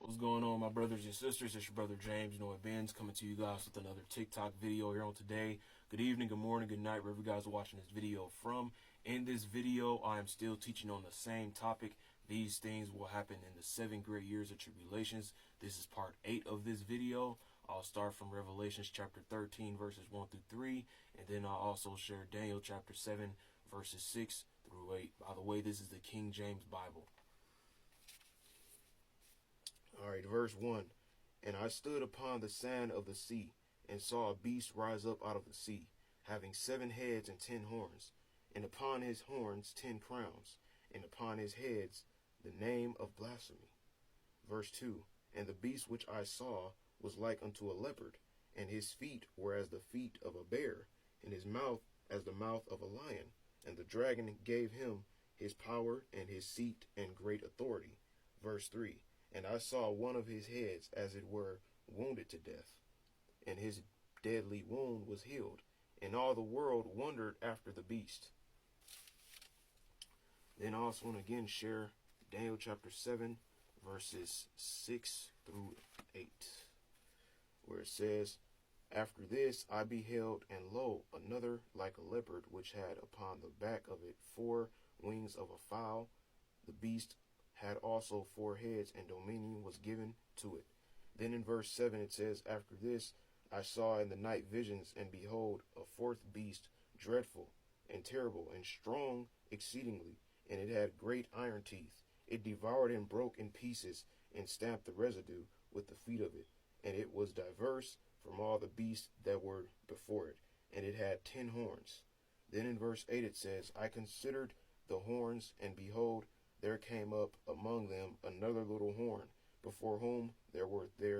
What's going on, my brothers and sisters? It's your brother James Noid-Binns coming to you guys with another TikTok video here on today. Good evening, good morning, good night, wherever you guys are watching this video from. In this video, I am still teaching on the same topic. These things will happen in the 7 great years of tribulations. This is part 8 of this video. I'll start from Revelations chapter 13, verses 1 through 3, and then I'll also share Daniel chapter 7, verses 6 through 8. By the way, this is the King James Bible. All right, verse 1. And I stood upon the sand of the sea, and saw a beast rise up out of the sea, having 7 heads and 10 horns, and upon his horns 10 crowns, and upon his heads the name of blasphemy. Verse 2. And the beast which I saw was like unto a leopard, and his feet were as the feet of a bear, and his mouth as the mouth of a lion. And the dragon gave him his power and his seat and great authority. Verse 3. And I saw one of his heads, as it were, wounded to death, and his deadly wound was healed, and all the world wondered after the beast. Then I also want to again share Daniel chapter 7, verses 6 through 8, where it says, After this I beheld, and lo, another like a leopard, which had upon the back of it 4 wings of a fowl. The beast had also 4 heads, and dominion was given to it. Then in verse 7 it says, After this I saw in the night visions, and behold, a 4th beast, dreadful and terrible and strong exceedingly, and it had great iron teeth. It devoured and broke in pieces, and stamped the residue with the feet of it. And it was diverse from all the beasts that were before it, and it had 10 horns. Then in verse 8 it says, I considered the horns, and behold, there came up among them another little horn, before whom there were 3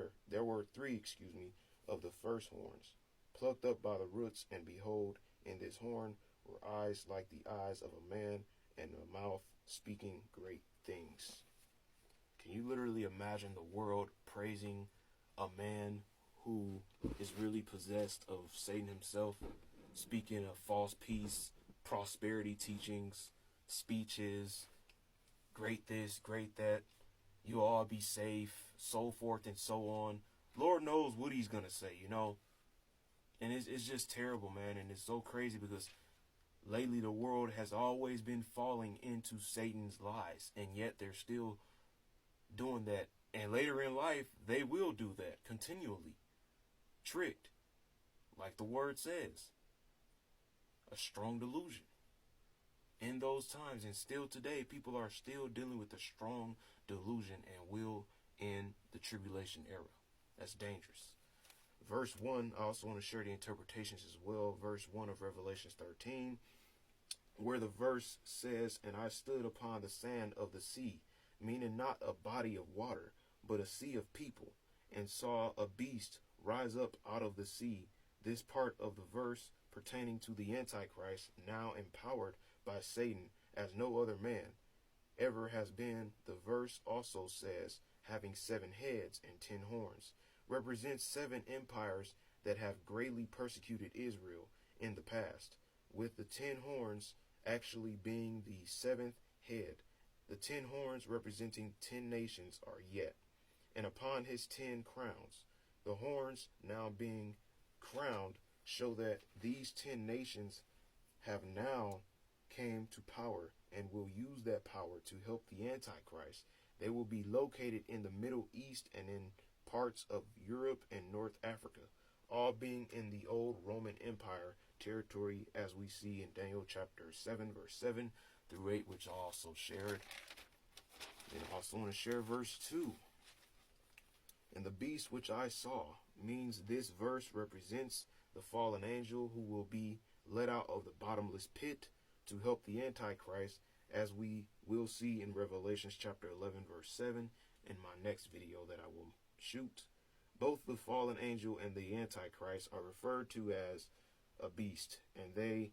of the first horns, plucked up by the roots. And behold, in this horn were eyes like the eyes of a man, and a mouth speaking great things. Can you literally imagine the world praising a man who is really possessed of Satan himself, speaking of false peace, prosperity teachings, speeches, great this, great that, you all be safe, so forth and so on. Lord knows what he's gonna say, you know. And it's just terrible, man. And it's so crazy because lately the world has always been falling into Satan's lies, and yet they're still doing that. And later in life, they will do that continually. Tricked, like the word says. A strong delusion. In those times, and still today, people are still dealing with a strong delusion and will in the tribulation era. That's dangerous. Verse 1, I also want to share the interpretations as well. Verse 1 of Revelation 13, where the verse says, And I stood upon the sand of the sea, meaning not a body of water, but a sea of people, and saw a beast rise up out of the sea. This part of the verse pertaining to the Antichrist, now empowered by Satan as no other man ever has been. The verse also says, having 7 heads and 10 horns, represents 7 empires that have greatly persecuted Israel in the past, with the 10 horns actually being the 7th head. The 10 horns representing 10 nations are yet, and upon his 10 crowns. The horns now being crowned show that these 10 nations have now came to power and will use that power to help the Antichrist. They will be located in the Middle East and in parts of Europe and North Africa, all being in the old Roman Empire territory, as we see in Daniel chapter 7, verse 7 through 8, which I also shared. And I also want to share verse 2. And the beast which I saw, means this verse represents the fallen angel who will be let out of the bottomless pit to help the Antichrist, as we will see in Revelation chapter 11, verse 7 in my next video that I will shoot. Both the fallen angel and the Antichrist are referred to as a beast, and they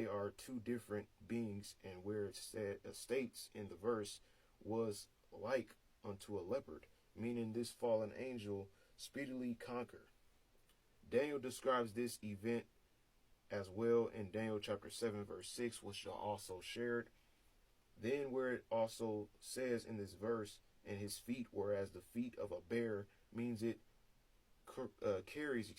are 2 different beings, and where it states in the verse was like unto a leopard, meaning this fallen angel speedily conquer. Daniel describes this event as well in Daniel chapter 7, verse 6, which I also shared. Then where it also says in this verse and his feet were as the feet of a bear, means it carries,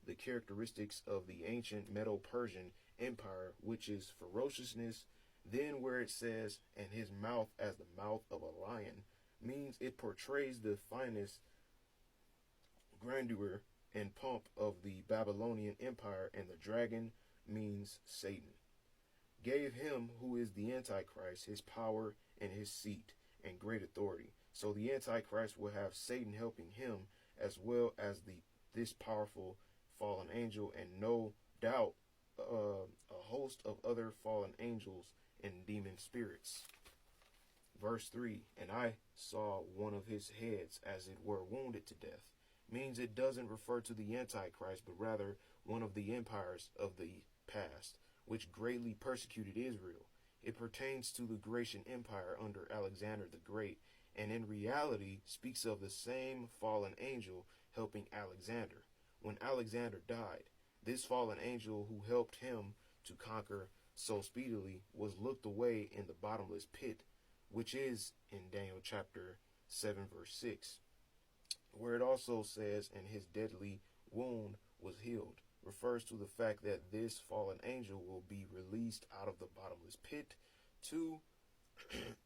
the characteristics of the ancient Medo-Persian Empire, which is ferociousness. Then where it says, and his mouth as the mouth of a lion, means it portrays the finest grandeur and pomp of the Babylonian Empire, and the dragon means Satan. Gave him, who is the Antichrist, his power and his seat and great authority. So the Antichrist will have Satan helping him, as well as this powerful fallen angel, and no doubt a host of other fallen angels and demon spirits. Verse 3, and I saw one of his heads as it were wounded to death, means it doesn't refer to the Antichrist, but rather one of the empires of the past, which greatly persecuted Israel. It pertains to the Grecian Empire under Alexander the Great, and in reality speaks of the same fallen angel helping Alexander. When Alexander died, this fallen angel who helped him to conquer so speedily was looked away in the bottomless pit, which is in Daniel chapter 7 verse 6, where it also says, and his deadly wound was healed, refers to the fact that this fallen angel will be released out of the bottomless pit to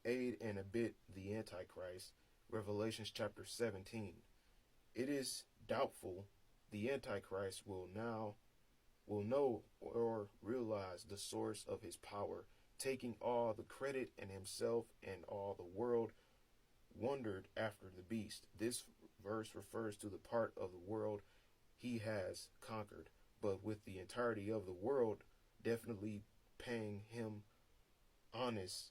aid and abet the Antichrist. Revelations chapter 17. It is doubtful the Antichrist will know or realize the source of his power, taking all the credit and himself, and all the world wondered after the beast. This verse refers to the part of the world he has conquered, but with the entirety of the world definitely paying him honest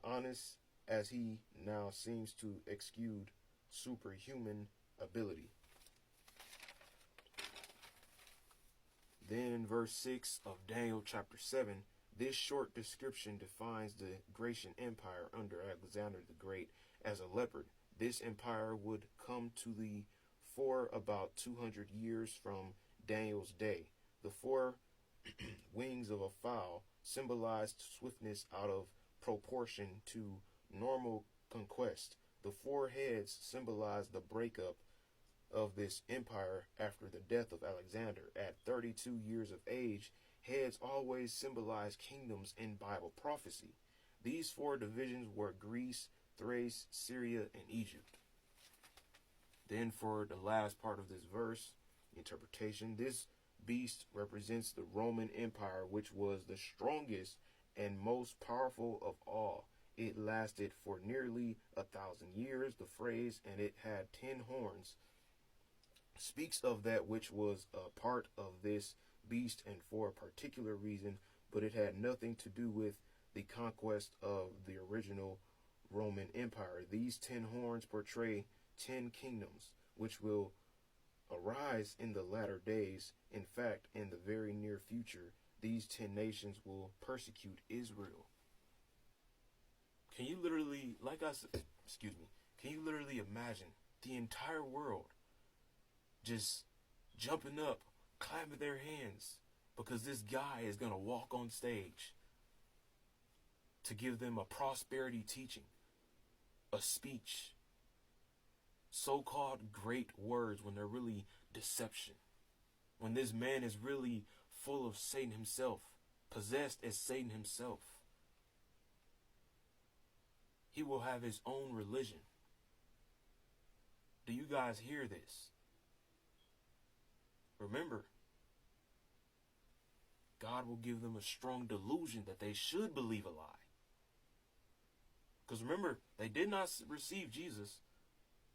honest, as he now seems to exude superhuman ability. Then in verse 6 of Daniel chapter 7, this short description defines the Grecian Empire under Alexander the Great as a leopard. This empire would come to the fore about 200 years from Daniel's day. The four wings of a fowl symbolized swiftness out of proportion to normal conquest. The four heads symbolized the breakup of this empire after the death of Alexander. At 32 years of age, heads always symbolize kingdoms in Bible prophecy. These four divisions were Greece, Thrace, Syria, and Egypt. Then for the last part of this verse, interpretation, this beast represents the Roman Empire, which was the strongest and most powerful of all. It lasted for nearly 1,000 years. The phrase, and it had 10 horns, speaks of that which was a part of this beast and for a particular reason, but it had nothing to do with the conquest of the original Roman Empire. These 10 horns portray 10 kingdoms, which will arise in the latter days. In fact, in the very near future, these 10 nations will persecute Israel. Can you literally, can you literally imagine the entire world just jumping up, clapping their hands, because this guy is going to walk on stage to give them a prosperity teaching, a speech, so-called great words when they're really deception, when this man is really full of Satan himself, possessed as Satan himself. He will have his own religion. Do you guys hear this? Remember, God will give them a strong delusion that they should believe a lie. Because remember, they did not receive Jesus,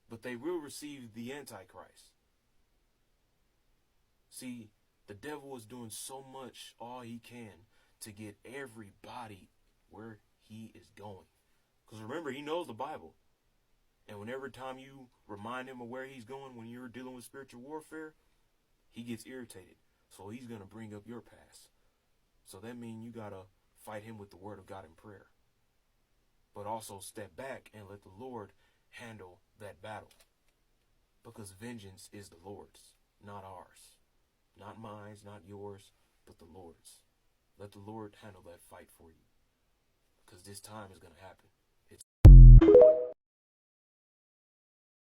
but they will receive the Antichrist. See, the devil is doing so much, all he can, to get everybody where he is going. Because remember, he knows the Bible. And whenever time you remind him of where he's going when you're dealing with spiritual warfare, he gets irritated. So he's going to bring up your past. So that means you got to fight him with the word of God in prayer. But also step back and let the Lord handle that battle. Because vengeance is the Lord's, not ours. Not mine, not yours, but the Lord's. Let the Lord handle that fight for you. because this time is going to happen.